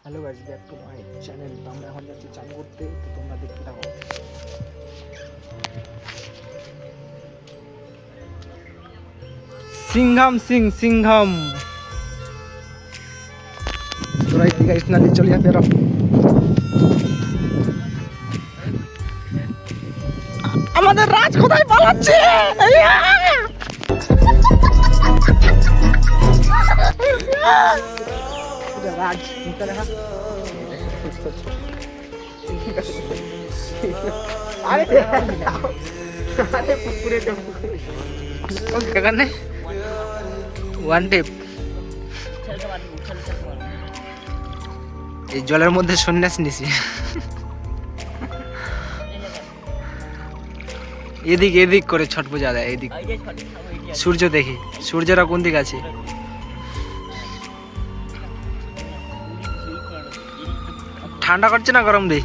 Hello guys, back to my channel. আমরা এখন যাচ্ছি চান করতে, তো তোমরা দেখতে থাকো। সিংহাম সিংহাম তোরা এই গাইস নালি চলে যাবে। আমাদের রাজ কোথায় পালাচ্ছে? রাজ মুখটা দেখা। আরে আরে পুকুরে কাকানে ওয়ান টেপ এই জলের মধ্যে সন্ন্যাস নিছি। এদিক এদিক করে ছট পূজা দেয়। এদিক সূর্য দেখি, সূর্যটা কোন দিক আছে। ঠান্ডা করছে না গরম দেই?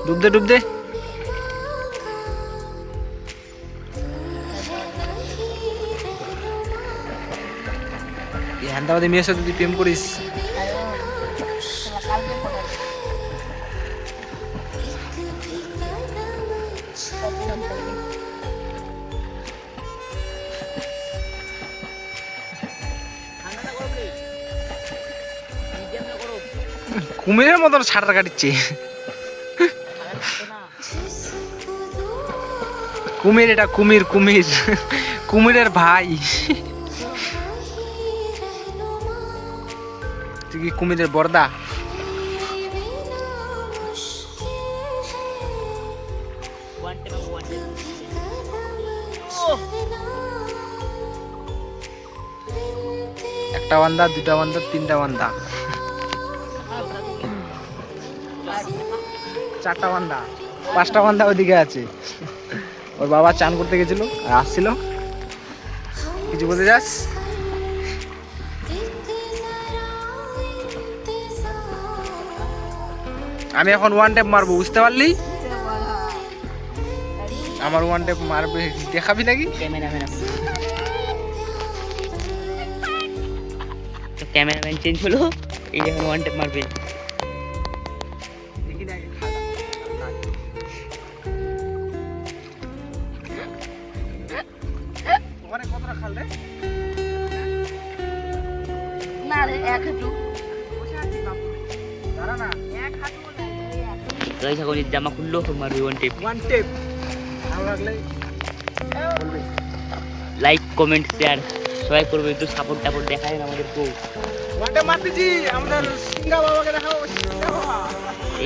ডুবদে ডুবদে। হ্যান্দাবাদে মেয়ের সাথে তুই প্রেম করিস? কুমিরের মতন সাঁতার কাটছে। কুমির, এটা কুমির, কুমির, কুমিরের ভাই। তুই কি কুমিরের বর্দা? একটা বান্দা, দুটা বান্দা, তিনটা বান্দা, চারটা বান্দা, পাঁচটা বান্দা ওইদিকে আছে। ওর বাবা চান করতে গেছিল আর আসছিল। কিছু বলতে যাস? আমি এখন ওয়ান টেপ মারবো, বুঝতে পারলি? আমার ওয়ান টেপ মারবে, দেখাবি নাকি? ক্যামেরাম্যান চেঞ্জ হলো, এই এখন ওয়ান টেপ মারবে। জামা খুললো, মারবে ওয়ান টেপ। ওয়ান টেপ ভালো লাগলে বলবে। লাইক কমেন্ট শেয়ার সবাই করবে, একটু সাপোর্ট টাপোর্ট দেখায় আমাদেরকে। ওয়ান টেপ মারতেছি, আমাদের সিংহা বাবাকে দেখাও। সিংহা বাবা,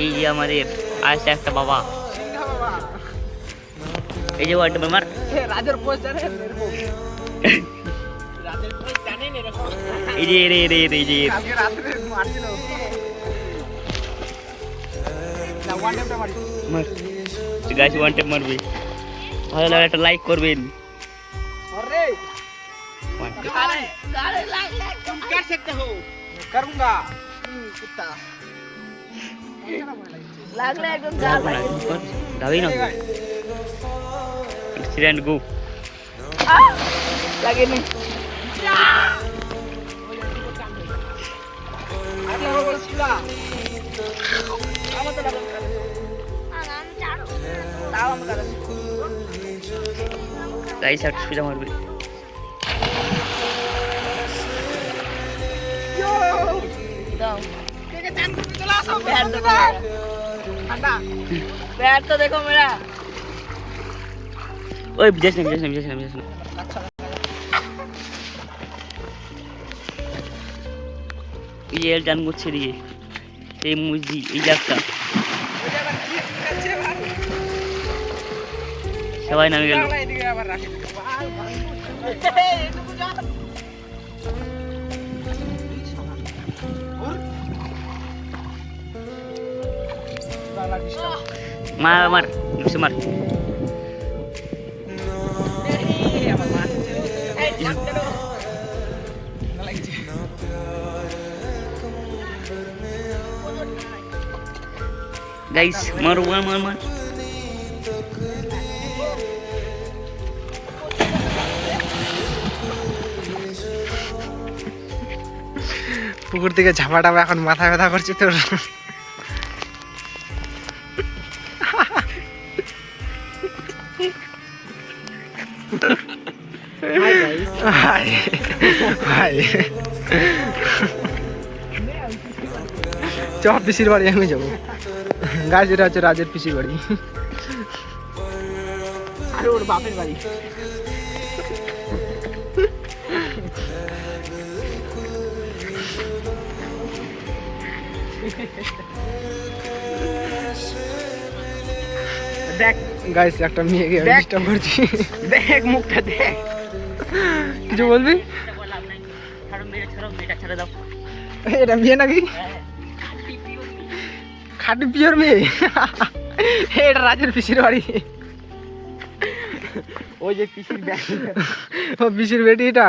এই যে আমাদের আসছে একটা বাবা, সিংহা বাবা। এই যে ওয়ান টেপ মার। রাজের পোস্ট জানেন এরকম, রাজের পোস্ট জানেন এরকম। এই যে রে রে রে যে কালকে রাতে মারছিল না। ওয়ান টেপটা মারি মার, গাইস ওয়ান টেপ মারবে। ভালো লাগে একটা লাইক করবেন। अरे ওয়ান টেপ गाले तुम कर सकते हो, करूंगा कुत्ता लागले एकदम যাবেই না। एक्सीडेंट गो लगे नहीं आगे हो बोलছিলা আমাদের লাগা আরাম চাড়ো তাও আমরা গাইস একটা সুজা মারবে। बैट तो देखो मेरा। ওই বিদেশ না বিদেশ না বিদেশ না বিদেশ না। এই যে এল টান করছে দিকে, এই মুজি এই জায়গাটা সবাই নামে গেল। মার মার নিচে মার। গাইস মারো মার মার মার। পুকুর থেকে ঝাপা টাপা এখন মাথা ব্যথা করছে তোর। হাই হাই চ পিসির বাড়ি আমি যাবো। গাছ এটা হচ্ছে রাজের পিসির বাড়ি আর ওর বাপের বাড়ি। দেখ গাইস একটা মেয়েকে ডিস্টার্ব করছি। দেখ মুখটা দেখ। কিছু বলবি? এটা মেয়ে নাকি? খাটি পিওর মেয়ে। এটা রাজের পিসির বাড়ি। ওই যে পিসির বেটি, ও পিসির বেটি এটা।